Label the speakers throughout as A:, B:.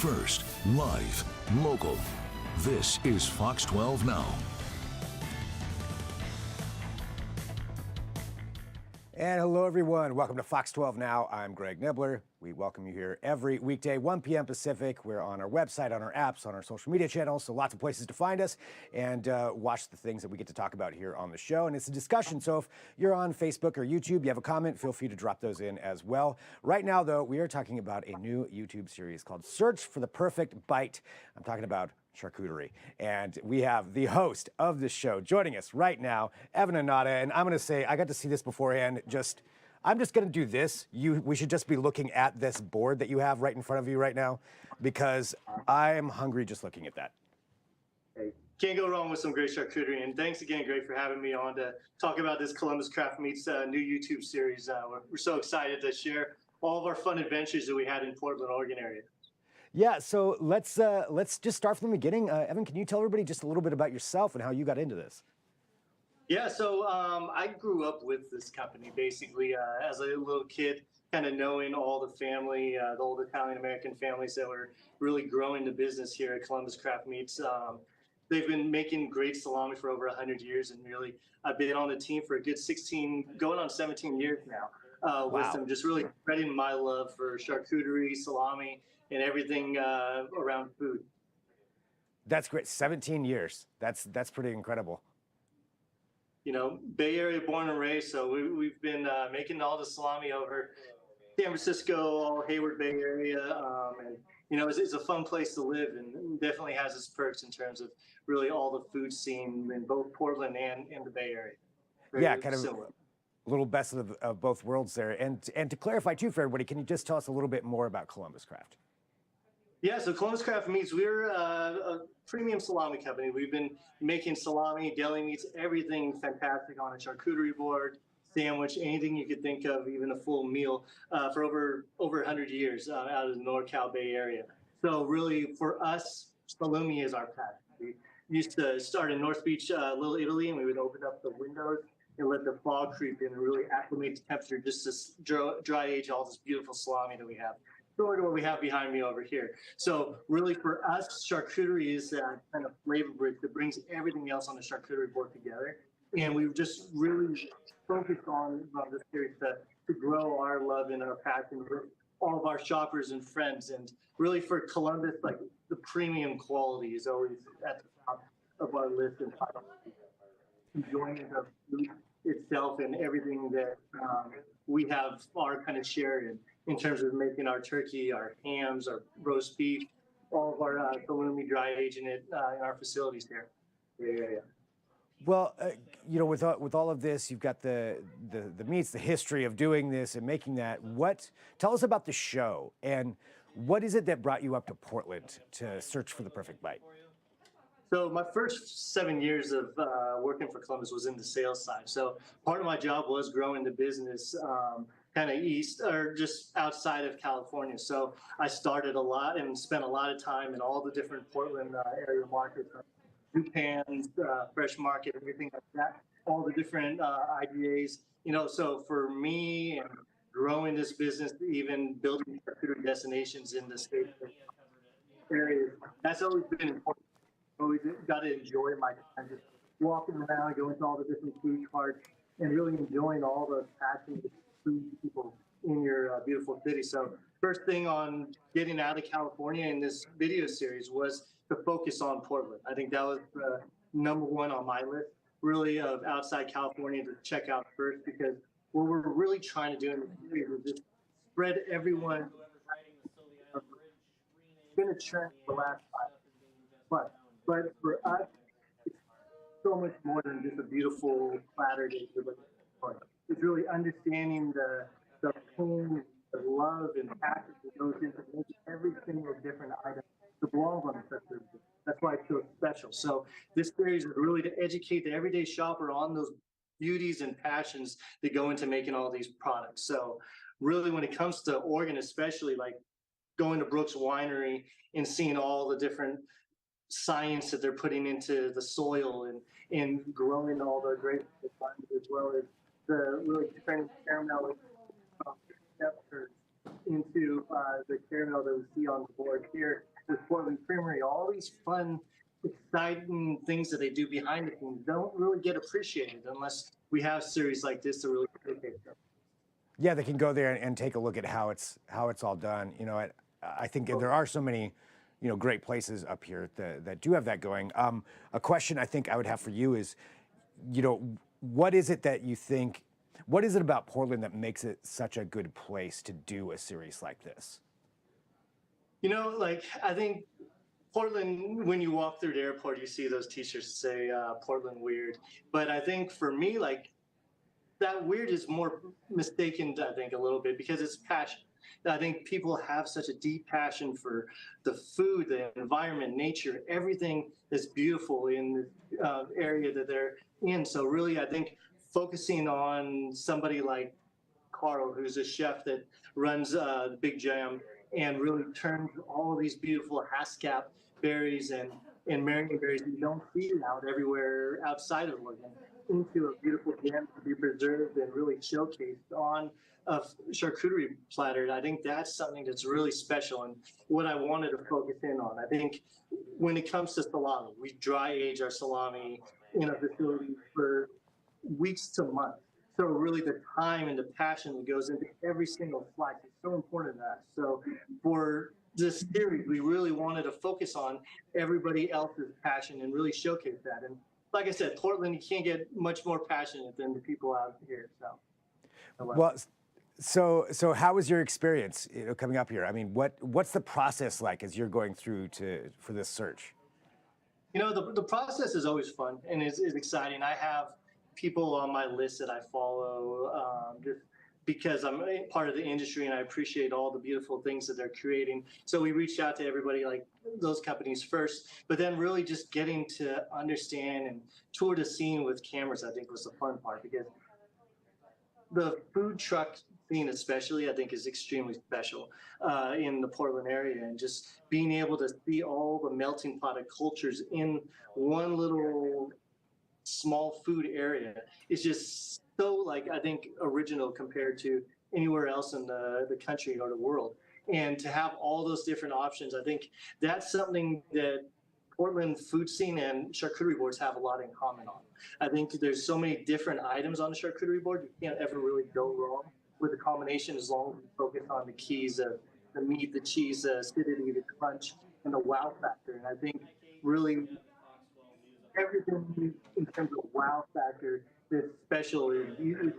A: First, live, local. This is Fox 12 Now.
B: And hello, everyone. Welcome to Fox 12 Now. I'm Greg Nibbler. We welcome you here every weekday, 1 p.m. Pacific. We're on our website, on our apps, on our social media channels, so lots of places to find us and watch the things that we get to talk about here on the show. And it's a discussion, so if you're on Facebook or YouTube, you have a comment, feel free to drop those in as well. Right now, though, we are talking about a new YouTube series called Search for the Perfect Bite. I'm talking about charcuterie. And we have the host of this show joining us right now, Evan Inada. And I'm going to say, I got to see this beforehand. I'm just going to do this. We should just be looking at this board that you have right in front of you right now, because I am hungry just looking at that.
C: Hey, can't go wrong with some great charcuterie. And thanks again, Greg, for having me on to talk about this Columbus Craft Meats new YouTube series. We're so excited to share all of our fun adventures that we had in Portland, Oregon area.
B: Yeah, so let's just start from the beginning. Evan, can you tell everybody just a little bit about yourself and how you got into this?
C: Yeah, so I grew up with this company basically as a little kid, kind of knowing all the family, the old Italian-American families that were really growing the business here at Columbus Craft Meats. They've been making great salami for over 100 years, and really I've been on the team for a good 16, going on 17 years now. With them, just really spreading my love for charcuterie, salami, and everything around food.
B: That's great. 17 years. That's pretty incredible.
C: You know, Bay Area born and raised, so we've been making all the salami over San Francisco, all Hayward Bay Area, and you know, it's a fun place to live, and definitely has its perks in terms of really all the food scene in both Portland and the Bay Area.
B: Yeah, kind of a little best of both worlds there. And to clarify too for everybody, can you just tell us a little bit more about Columbus Craft?
C: Yeah, so Columbus Craft Meats, we're a premium salami company. We've been making salami, deli meats, everything fantastic on a charcuterie board, sandwich, anything you could think of, even a full meal, for over 100 years out of the NorCal Bay Area. So really, for us, salumi is our passion. We used to start in North Beach, Little Italy, and we would open up the windows and let the fog creep in and really acclimate to temperature just to dry age all this beautiful salami that we have. Similar to what we have behind me over here. So really for us, charcuterie is that kind of flavor bridge that brings everything else on the charcuterie board together. And we've just really focused on this series to grow our love and our passion with all of our shoppers and friends. And really for Columbus, like the premium quality is always at the top of our list, and enjoying the food itself and everything that we have our kind of share in terms of making our turkey, our hams, our roast beef, all of our salumi dry aging it in our facilities there. Yeah.
B: Well, you know, with all of this, you've got the meats, the history of doing this and making that. Tell us about the show, and what is it that brought you up to Portland to search for the perfect bite?
C: So my first 7 years of working for Columbus was in the sales side. So part of my job was growing the business kind of east or just outside of California. So I started a lot and spent a lot of time in all the different Portland area markets, Japan's, Fresh Market, everything like that, all the different IDAs. You know, so for me and growing this business, even building charcuterie destinations in the state areas, that's always been important. Always got to enjoy my time just walking around, going to all the different food carts, and really enjoying all the passionate food people in your beautiful city. So first thing on getting out of California in this video series was to focus on Portland. I think that was number one on my list, really, of outside California to check out first, because what we're really trying to do in the series is just spread everyone. It's been a trend for the last 5 years, but for us, it's so much more than just a beautiful platter that you're looking for. It's really understanding the pain, the love, and passion that goes into making every single different item that belongs on the charcuterie. That's why it's so special. So this series is really to educate the everyday shopper on those beauties and passions that go into making all these products. So really, when it comes to Oregon, especially, like going to Brooks Winery and seeing all the different science that they're putting into the soil and growing all the grapes, as well as the really turning caramel into the caramel that we see on the board here with Portland Creamery. All these fun, exciting things that they do behind the scenes don't really get appreciated unless we have series like this to really showcase them.
B: Yeah, they can go there and take a look at how it's all done. You know, I think there are so many, you know, great places up here that do have that going. A question I think I would have for you is, you know, what is it that you think? What is it about Portland that makes it such a good place to do a series like this?
C: You know, like I think Portland, when you walk through the airport, you see those T-shirts that say Portland Weird. But I think for me, like that weird is more mistaken, I think, a little bit because it's passion. I think people have such a deep passion for the food, the environment, nature, everything that's beautiful in the area that they're in. So really, I think focusing on somebody like Carl, who's a chef that runs Big Jam and really turns all of these beautiful Haskap berries and marionberries that you don't see out everywhere outside of Oregon into a beautiful jam to be preserved and really showcased on a charcuterie platter. I think that's something that's really special and what I wanted to focus in on. I think when it comes to salami, we dry age our salami in a facility for weeks to months. So really the time and the passion that goes into every single slice is so important to us. So for this series, we really wanted to focus on everybody else's passion and really showcase that. And like I said, Portland, you can't get much more passionate than the people out here. So,
B: well, so how was your experience, you know, coming up here? I mean, what's the process like as you're going through for this search?
C: You know, the process is always fun and is exciting. I have people on my list that I follow just because I'm part of the industry and I appreciate all the beautiful things that they're creating. So we reached out to everybody like those companies first, but then really just getting to understand and tour the scene with cameras, I think was the fun part because the food truck scene especially, I think is extremely special in the Portland area and just being able to see all the melting pot of cultures in one little small food area is just so like I think original compared to anywhere else in the country or the world. And to have all those different options, I think that's something that Portland food scene and charcuterie boards have a lot in common on. I think there's so many different items on the charcuterie board, you can't ever really go wrong with the combination as long as you focus on the keys of the meat, the cheese, the acidity, the crunch, and the wow factor. And I think really everything in terms of wow factor that's special is usually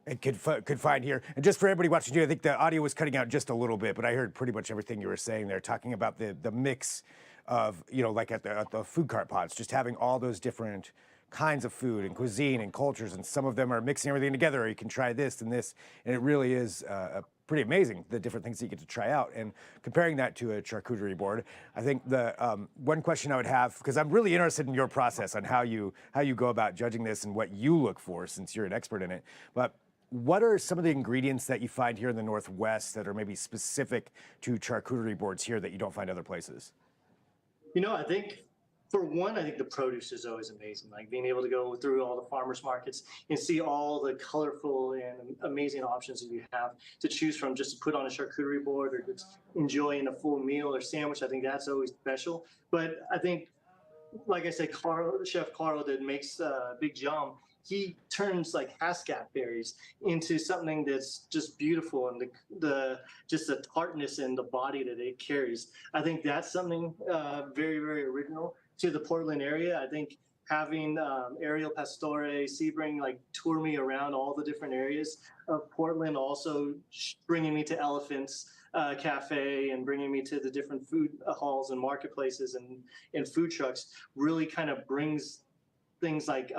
B: It could find here. And just for everybody watching you, I think the audio was cutting out just a little bit, but I heard pretty much everything you were saying there, talking about the mix of, you know, like at the food cart pods, just having all those different kinds of food and cuisine and cultures, and some of them are mixing everything together, or you can try this and this, and it really is pretty amazing, the different things that you get to try out. And comparing that to a charcuterie board, I think the one question I would have, because I'm really interested in your process on how you go about judging this and what you look for, since you're an expert in it, but what are some of the ingredients that you find here in the Northwest that are maybe specific to charcuterie boards here that you don't find other places?
C: You know, I think for one, I think the produce is always amazing. Like being able to go through all the farmers markets and see all the colorful and amazing options that you have to choose from just to put on a charcuterie board or just enjoying a full meal or sandwich. I think that's always special. But I think, like I said, Chef Carl that makes Big Jam, he turns like Haskap berries into something that's just beautiful, and the just the tartness and the body that it carries. I think that's something very, very original to the Portland area. I think having Ariel Pastore, Sebring, like tour me around all the different areas of Portland, also bringing me to Elephant's Cafe and bringing me to the different food halls and marketplaces and food trucks really kind of brings things like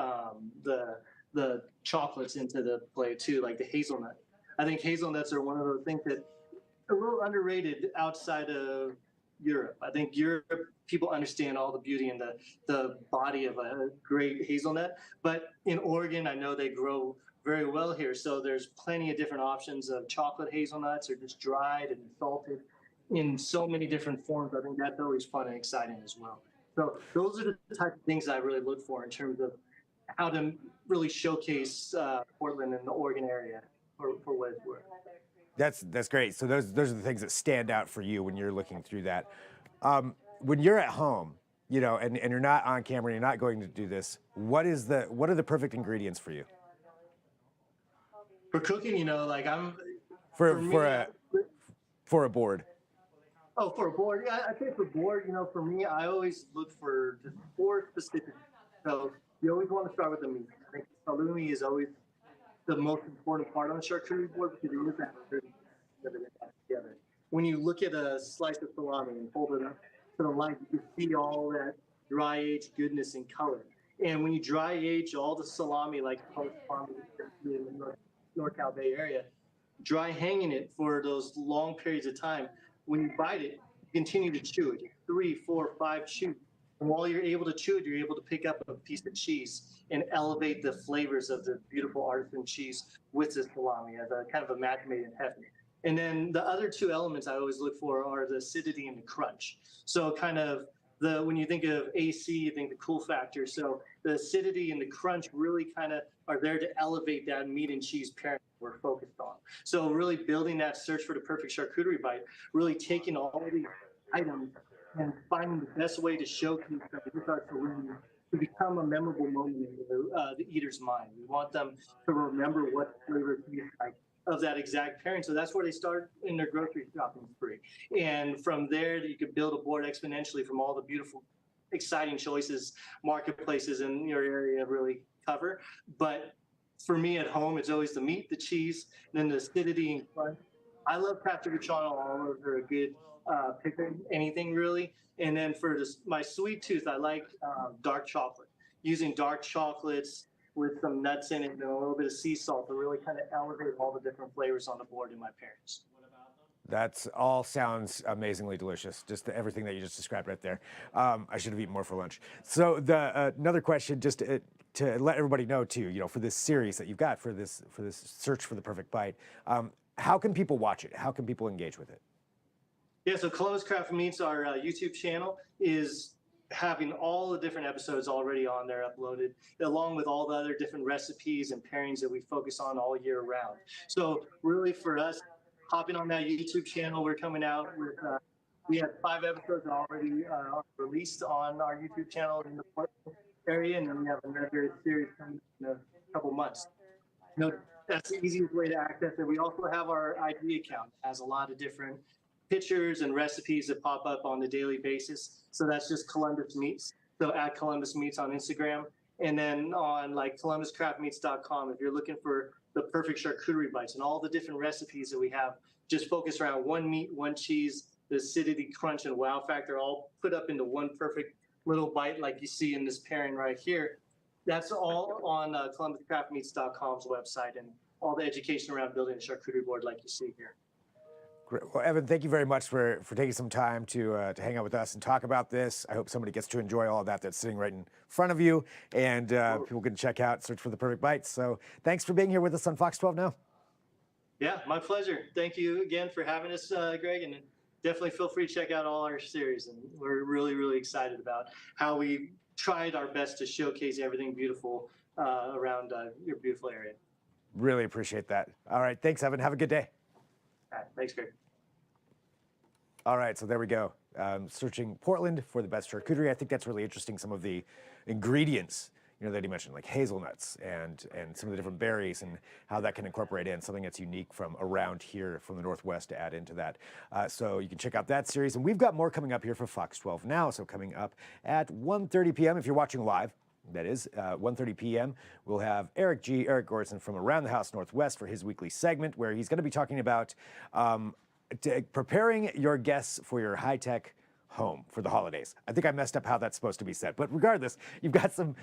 C: the chocolates into the play too, like the hazelnut. I think hazelnuts are one of those things that are a little underrated outside of Europe. I think Europe, people understand all the beauty and the body of a great hazelnut. But in Oregon, I know they grow very well here. So there's plenty of different options of chocolate hazelnuts or just dried and salted in so many different forms. I think that's always fun and exciting as well. So those are the type of things I really look for in terms of how to really showcase Portland and the Oregon area. for what it's worth.
B: That's great. So those are the things that stand out for you when you're looking through that. When you're at home, you know, and you're not on camera, you're not going to do this. What are the perfect ingredients for you?
C: For cooking, you know, like
B: For
C: me,
B: for a board.
C: oh, for a board, yeah, I think for board, you know, for me, I always look for just four specific. So you always want to start with the meat. I think salumi is always the most important part on the charcuterie board because it is that together. When you look at a slice of salami and hold it up to the light, you can see all that dry age goodness and color. And when you dry age all the salami, like salami in the NorCal Bay Area, dry hanging it for those long periods of time, when you bite it, you continue to chew it. 3, 4, 5 chews. And while you're able to chew it, you're able to pick up a piece of cheese and elevate the flavors of the beautiful artisan cheese with the salami as a kind of a match made in heaven. And then the other two elements I always look for are the acidity and the crunch. So kind of when you think of AC, you think the cool factor. So the acidity and the crunch really kind of are there to elevate that meat and cheese pairing we're focused on. So really building that search for the perfect charcuterie bite, really taking all these items and finding the best way to showcase them with our salumi to become a memorable moment in the eater's mind. We want them to remember what flavor tastes like of that exact pairing. So that's where they start in their grocery shopping spree. And from there, you could build a board exponentially from all the beautiful, exciting choices marketplaces in your area really cover. But for me at home, it's always the meat, the cheese, and then the acidity and crunch. I love Pasta Luciano olives. They're a good pick on anything really. And then for my sweet tooth, I like dark chocolate. Using dark chocolates with some nuts in it and a little bit of sea salt to really kind of elevate all the different flavors on the board in my pairings.
B: That's all sounds amazingly delicious. Just everything that you just described right there. I should have eaten more for lunch. So another question, just to let everybody know too, you know, for this series that you've got for this search for the perfect bite, how can people watch it? How can people engage with it?
C: Yeah, so Columbus Craft Meats, our YouTube channel, is having all the different episodes already on there uploaded, along with all the other different recipes and pairings that we focus on all year round. So really for us, hopping on that YouTube channel, we're coming out with, we have 5 episodes already released on our YouTube channel in the Portland area, and then we have another series coming in a couple months. You know, that's the easiest way to access it. We also have our IG account. It has a lot of different pictures and recipes that pop up on a daily basis. So that's just Columbus Meats. So at Columbus Meats on Instagram. And then on like columbuscraftmeats.com, if you're looking for the perfect charcuterie bites and all the different recipes that we have, just focused around one meat, one cheese, the acidity, crunch, and wow factor all put up into one perfect little bite like you see in this pairing right here. That's all on columbuscraftmeats.com's website and all the education around building a charcuterie board like you see here.
B: Great. Well, Evan, thank you very much for taking some time to hang out with us and talk about this. I hope somebody gets to enjoy all of that's sitting right in front of you, and people can check out Search for the Perfect Bite. So thanks for being here with us on Fox 12 Now.
C: Yeah, my pleasure. Thank you again for having us, Greg, and definitely feel free to check out all our series. And we're really, really excited about how we tried our best to showcase everything beautiful around your beautiful area.
B: Really appreciate that. All right, thanks, Evan. Have a good day.
C: All right, thanks, Greg.
B: All right, so there we go. Searching Portland for the best charcuterie. I think that's really interesting. Some of the ingredients, you know, that he mentioned, like hazelnuts and some of the different berries and how that can incorporate in something that's unique from around here from the Northwest to add into that. So you can check out that series. And we've got more coming up here for Fox 12 Now. So coming up at 1:30 p.m. if you're watching live. That is 1:30 p.m. We'll have Eric Gordson from Around the House Northwest for his weekly segment where he's going to be talking about preparing your guests for your high-tech home for the holidays. I think I messed up how that's supposed to be said, but regardless, you've got some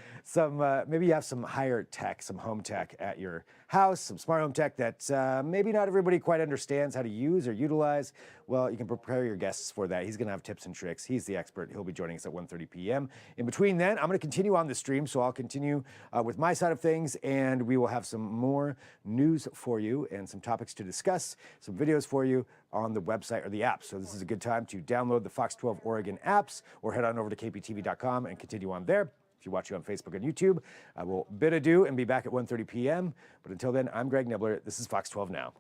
B: maybe you have some higher tech, some home tech at your house, some smart home tech that maybe not everybody quite understands how to use or utilize. Well, you can prepare your guests for that. He's going to have tips and tricks. He's the expert. He'll be joining us at 1:30 p.m. In between then, I'm going to continue on the stream, so I'll continue with my side of things, and we will have some more news for you and some topics to discuss, some videos for you on the website or the app. So this is a good time to download the Fox 12 Oregon apps or head on over to kptv.com and continue on there. if you watch you on Facebook and YouTube. I will bid adieu and be back at 1:30 p.m. But until then, I'm Greg Nibbler. This is Fox 12 Now.